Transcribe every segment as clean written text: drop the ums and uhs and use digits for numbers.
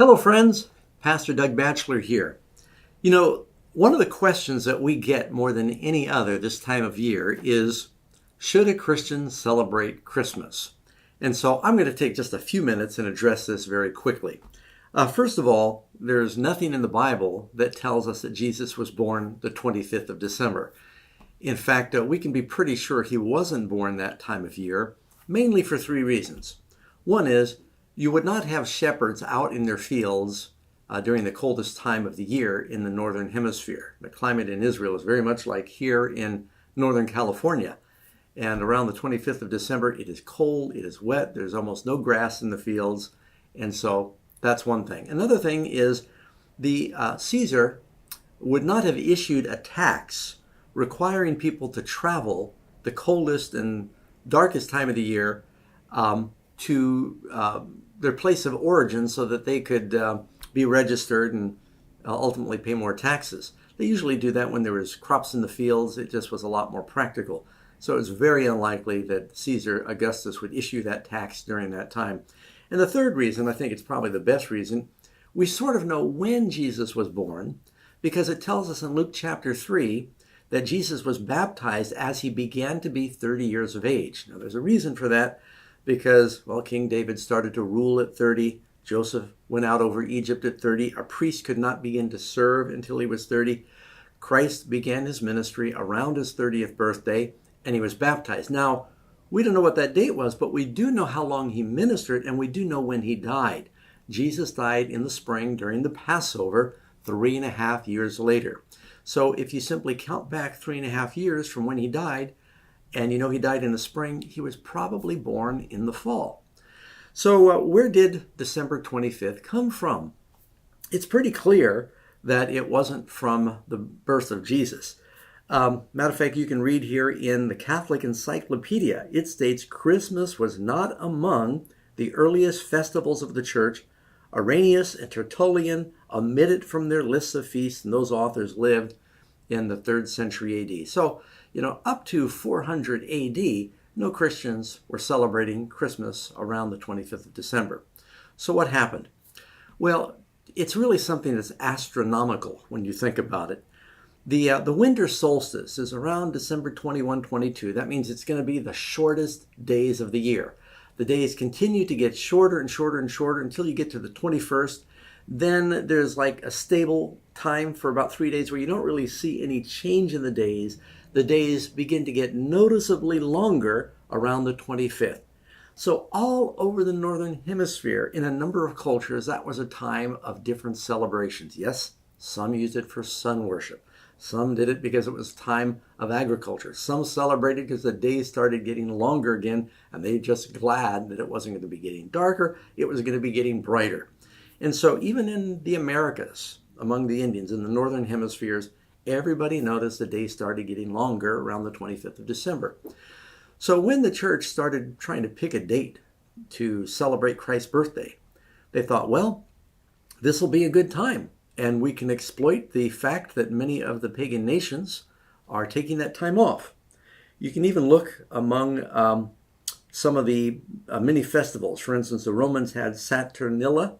Hello, friends. Pastor Doug Batchelor here. One of the questions that we get more than any other this time of year is, should a Christian celebrate Christmas? And so I'm going to take just a few minutes and address this very quickly. First of all, there's nothing in the Bible that tells us that Jesus was born the 25th of December. In fact, we can be pretty sure he wasn't born that time of year, mainly for three reasons. One is, you would not have shepherds out in their fields during the coldest time of the year in the northern hemisphere. The climate in Israel is very much like here in Northern California. And around the 25th of December, it is cold, it is wet, there's almost no grass in the fields. And so that's one thing. Another thing is the Caesar would not have issued a tax requiring people to travel the coldest and darkest time of the year to their place of origin so that they could be registered and ultimately pay more taxes. They usually do that when there was crops in the fields. It just was a lot more practical. So it's very unlikely that Caesar Augustus would issue that tax during that time. And the third reason, I think it's probably the best reason, we sort of know when Jesus was born because it tells us in Luke chapter 3 that Jesus was baptized as he began to be 30 years of age. Now there's a reason for that because, well, King David started to rule at 30. Joseph went out over Egypt at 30. A priest could not begin to serve until he was 30. Christ began his ministry around his 30th birthday, and he was baptized. Now, we don't know what that date was, but we do know how long he ministered, and we do know when he died. Jesus died in the spring during the Passover, 3.5 years later. So if you simply count back 3.5 years from when he died, and you know he died in the spring, he was probably born in the fall. So where did December 25th come from? It's pretty clear that it wasn't from the birth of Jesus. Matter of fact, you can read here in the Catholic Encyclopedia, it states Christmas was not among the earliest festivals of the church. Irenaeus and Tertullian omitted from their lists of feasts, and those authors lived in the 3rd century AD. So, up to 400 AD, no Christians were celebrating Christmas around the 25th of December. So what happened? Well, it's really something that's astronomical when you think about it. The winter solstice is around December 21, 22. That means it's going to be the shortest days of the year. The days continue to get shorter and shorter and shorter until you get to the 21st. Then there's like a stable time for about 3 days where you don't really see any change in the days. The days begin to get noticeably longer around the 25th. So all over the Northern Hemisphere, in a number of cultures, that was a time of different celebrations. Yes, some used it for sun worship. Some did it because it was time of agriculture. Some celebrated because the days started getting longer again, and they just glad that it wasn't going to be getting darker, it was going to be getting brighter. And so even in the Americas, among the Indians in the Northern Hemispheres, everybody noticed the days started getting longer around the 25th of December. So when the church started trying to pick a date to celebrate Christ's birthday, they thought, well, this will be a good time. And we can exploit the fact that many of the pagan nations are taking that time off. You can even look among some of the many festivals. For instance, the Romans had Saturnalia,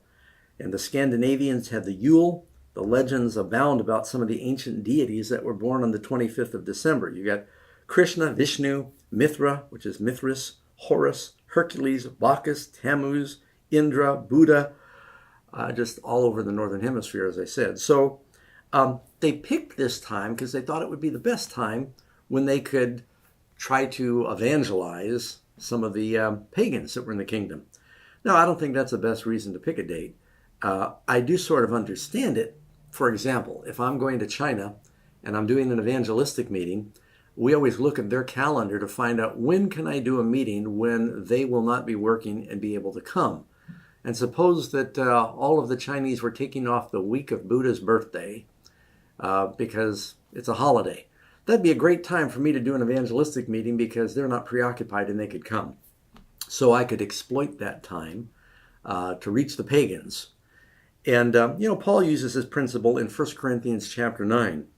and the Scandinavians had the Yule. The legends abound about some of the ancient deities that were born on the 25th of December. You got Krishna, Vishnu, Mithra, which is Mithras, Horus, Hercules, Bacchus, Tammuz, Indra, Buddha, just all over the Northern Hemisphere, as I said. So they picked this time because they thought it would be the best time when they could try to evangelize some of the pagans that were in the kingdom. Now, I don't think that's the best reason to pick a date. I do sort of understand it. For example, if I'm going to China and I'm doing an evangelistic meeting, we always look at their calendar to find out when can I do a meeting when they will not be working and be able to come. And suppose that all of the Chinese were taking off the week of Buddha's birthday because it's a holiday. That'd be a great time for me to do an evangelistic meeting because they're not preoccupied and they could come. So I could exploit that time to reach the pagans. And, Paul uses this principle in 1 Corinthians chapter 9.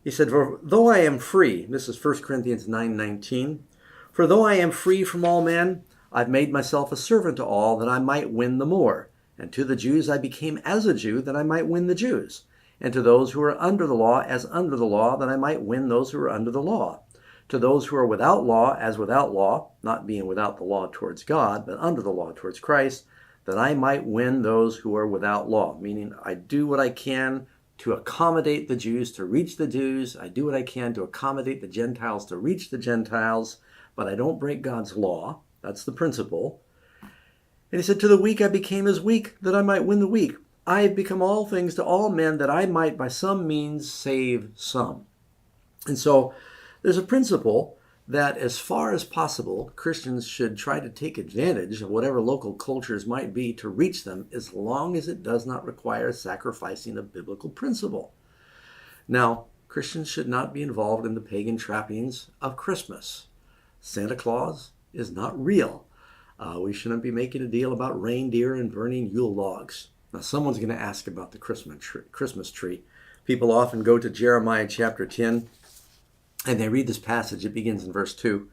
He said, "For though I am free," this is 1 Corinthians 9:19, "for though I am free from all men, I've made myself a servant to all that I might win the more. And to the Jews I became as a Jew, that I might win the Jews. And to those who are under the law, as under the law, that I might win those who are under the law. To those who are without law, as without law, not being without the law towards God, but under the law towards Christ, that I might win those who are without law. Meaning, I do what I can to accommodate the Jews, to reach the Jews. I do what I can to accommodate the Gentiles, to reach the Gentiles, but I don't break God's law. That's the principle. And he said, to the weak I became as weak, that I might win the weak. I have become all things to all men, that I might by some means save some. And so there's a principle that as far as possible, Christians should try to take advantage of whatever local cultures might be to reach them, as long as it does not require sacrificing a biblical principle. Now, Christians should not be involved in the pagan trappings of Christmas. Santa Claus is not real. We shouldn't be making a deal about reindeer and burning Yule logs. Now, someone's going to ask about the Christmas tree. People often go to Jeremiah chapter 10, and they read this passage. It begins in verse 2.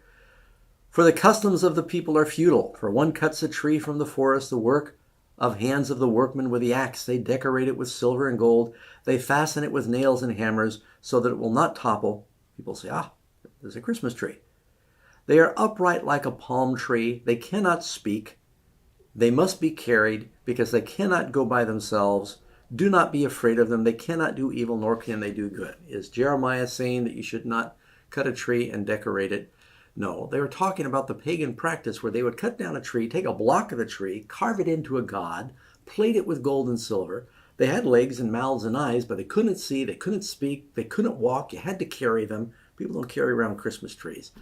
For the customs of the people are futile. For one cuts a tree from the forest, the work of hands of the workmen with the axe. They decorate it with silver and gold. They fasten it with nails and hammers so that it will not topple. People say, there's a Christmas tree. They are upright like a palm tree. They cannot speak. They must be carried because they cannot go by themselves. Do not be afraid of them. They cannot do evil, nor can they do good. Is Jeremiah saying that you should not cut a tree and decorate it? No, they were talking about the pagan practice where they would cut down a tree, take a block of the tree, carve it into a god, plate it with gold and silver. They had legs and mouths and eyes, but they couldn't see, they couldn't speak, they couldn't walk. You had to carry them. People don't carry around Christmas trees.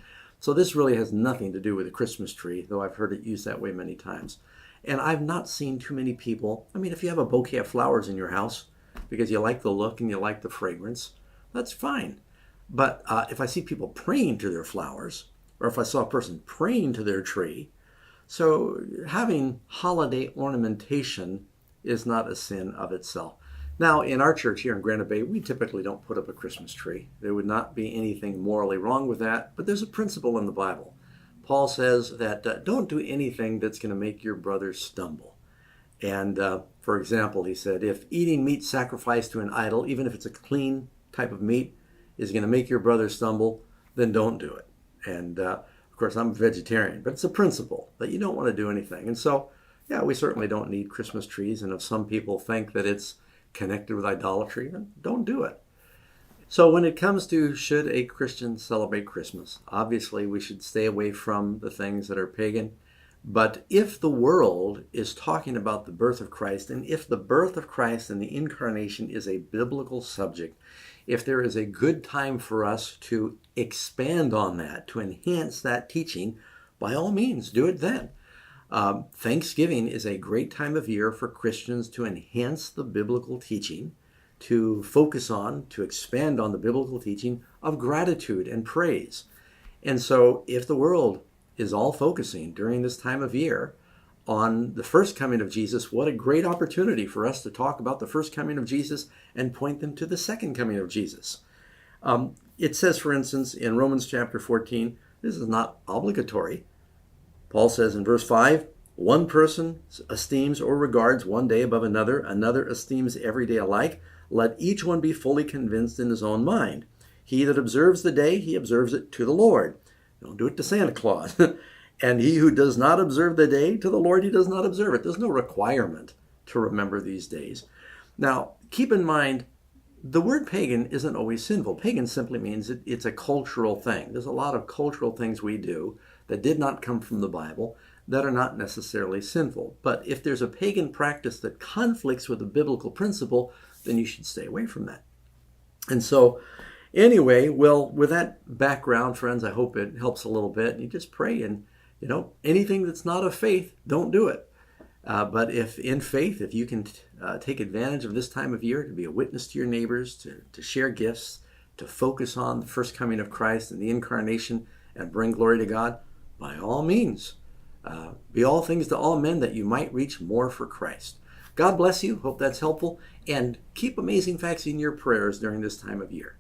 So this really has nothing to do with a Christmas tree, though I've heard it used that way many times. And I've not seen too many people. I mean, if you have a bouquet of flowers in your house because you like the look and you like the fragrance, that's fine. But if I see people praying to their flowers, or if I saw a person praying to their tree, so having holiday ornamentation is not a sin of itself. Now, in our church here in Granite Bay, we typically don't put up a Christmas tree. There would not be anything morally wrong with that, but there's a principle in the Bible. Paul says that don't do anything that's going to make your brother stumble. And for example, he said, if eating meat sacrificed to an idol, even if it's a clean type of meat, is going to make your brother stumble, then don't do it. And of course, I'm a vegetarian, but it's a principle that you don't want to do anything. And so, yeah, we certainly don't need Christmas trees. And if some people think that it's connected with idolatry, then don't do it. So when it comes to should a Christian celebrate Christmas, obviously we should stay away from the things that are pagan. But if the world is talking about the birth of Christ, and if the birth of Christ and the incarnation is a biblical subject, if there is a good time for us to expand on that, to enhance that teaching, by all means, do it then. Thanksgiving is a great time of year for Christians to enhance the biblical teaching, to focus on, to expand on the biblical teaching of gratitude and praise. And so if the world is all focusing during this time of year on the first coming of Jesus, what a great opportunity for us to talk about the first coming of Jesus and point them to the second coming of Jesus. It says, for instance, in Romans chapter 14, this is not obligatory. Paul says in verse 5, one person esteems or regards one day above another, another esteems every day alike. Let each one be fully convinced in his own mind. He that observes the day, he observes it to the Lord. Don't do it to Santa Claus. And he who does not observe the day, to the Lord he does not observe it. There's no requirement to remember these days. Now, keep in mind, the word pagan isn't always sinful. Pagan simply means it's a cultural thing. There's a lot of cultural things we do that did not come from the Bible that are not necessarily sinful. But if there's a pagan practice that conflicts with a biblical principle, then you should stay away from that. And so, anyway, well, with that background, friends, I hope it helps a little bit. And you just pray, and, anything that's not of faith, don't do it. But if in faith, if you can take advantage of this time of year to be a witness to your neighbors, to share gifts, to focus on the first coming of Christ and the incarnation and bring glory to God, by all means, be all things to all men that you might reach more for Christ. God bless you. Hope that's helpful. And keep amazing facts in your prayers during this time of year.